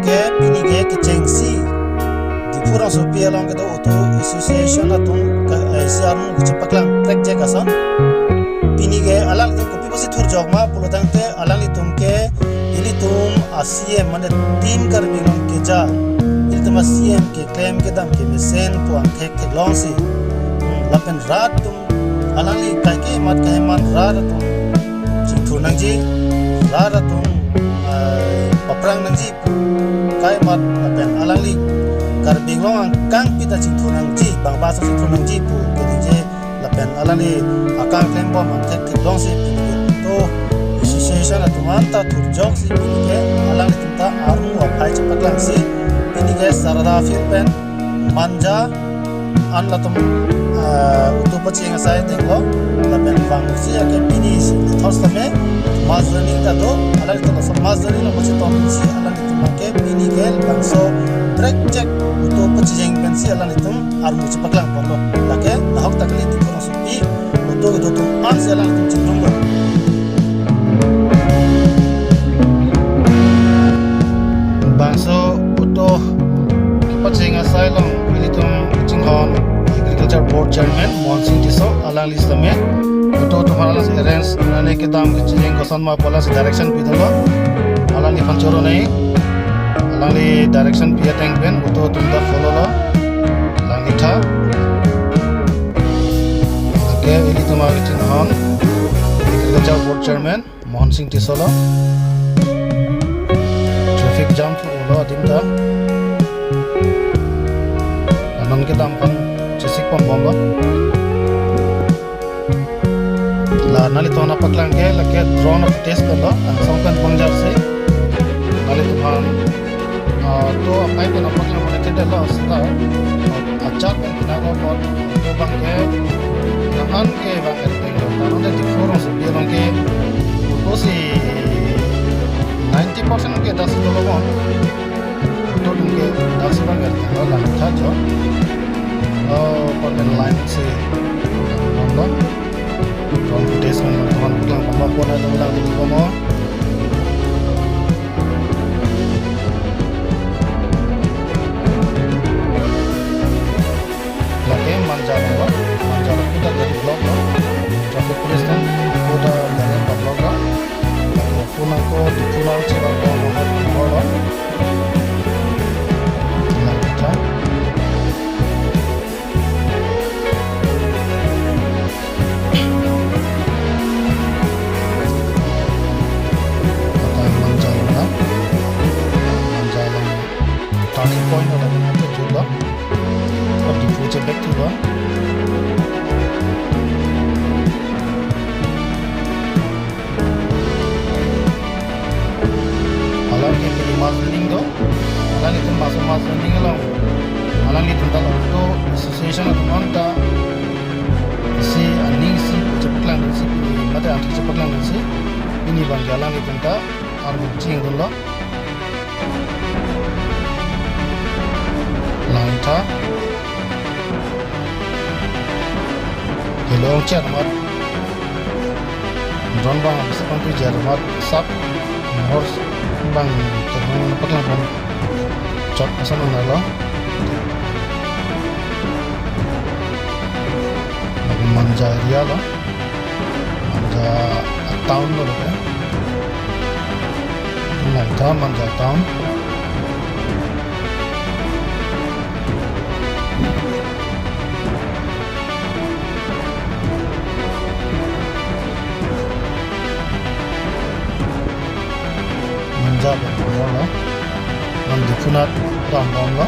ke pini ke kachejeng si Diphu rang so pia long ke do auto association atum siar mu chapaklang trek je kasan pini ke alal tum kopi basi thur jog ma pulotang te alal tum ke ili tum asiem mane team kar mi long ke ja ili tum asiem ke claim ke dam ke mesen puan thek thek long si lapen rat tum alali kai ke mat ke man rat tum chithur nang ji rat tum paprang nang ji kai mat lapen alali kar binglong kang pita chithur nang ji bang ba chithur nang ji pu ke je lapen alali akang claim bom thek thek long si to association atuman ta thur jog si ke alali tumta armu apai chapaklang si ke sarada fil pen manja an latum utu paching asai denglo lapen bang si ke pini si thos tame mazani ta do alali to so mazani lo pachi tom si alali tum ke pini ke bangso trek check utu paching pen si alali tum armu chapaklang polo lake nahok takli ti kono supi utu do tum an si alali tum chindung lo bangso utu paching asai long ilitum chinghon agriculture board chairman Monsing Tiso alang list me uto to halas arrange nane ke dam kachejeng kosan ma polas direction pidolo alang li panchoro nei alang li direction pia tank ben uto tumda follow lo alang itha ake ilitum chinghon agriculture board chairman Monsing Tiso lo traffic jam lo dimda anon ke dam kan sisik pom bom lo la nali to na paklang ke la ke drone of test lo songkan bongjar se nali to han to apai ko na paklang mone te lo sta achak kan na ko to bang ke nahan ke bang ke lo ta no de forum se bi long ke ko si 90% ke 10 lo lo to dum ke 10 bang ke lo la tha jo pakai line si nomor competition teman bilang kemampuan ada bilang di komo lagi manja kita dari blog lo traffic police kan udah dari blog lo pulang ko di pulau Cibangko nomor lo kita turning point ada nanti juga di future back juga alang ke mas link do alang itu mas link alang itu dalam itu association atau manta si aning si cepatlang si mata anti cepatlang si ini bang jalan itu ta arbu cing dulu langta hello cermat drone bang seperti cermat sap horse bang terus paklang bang cok asal nalo lagi manja area lo manja town lo ya langta manja town Diphu Manja dan Diphu Manja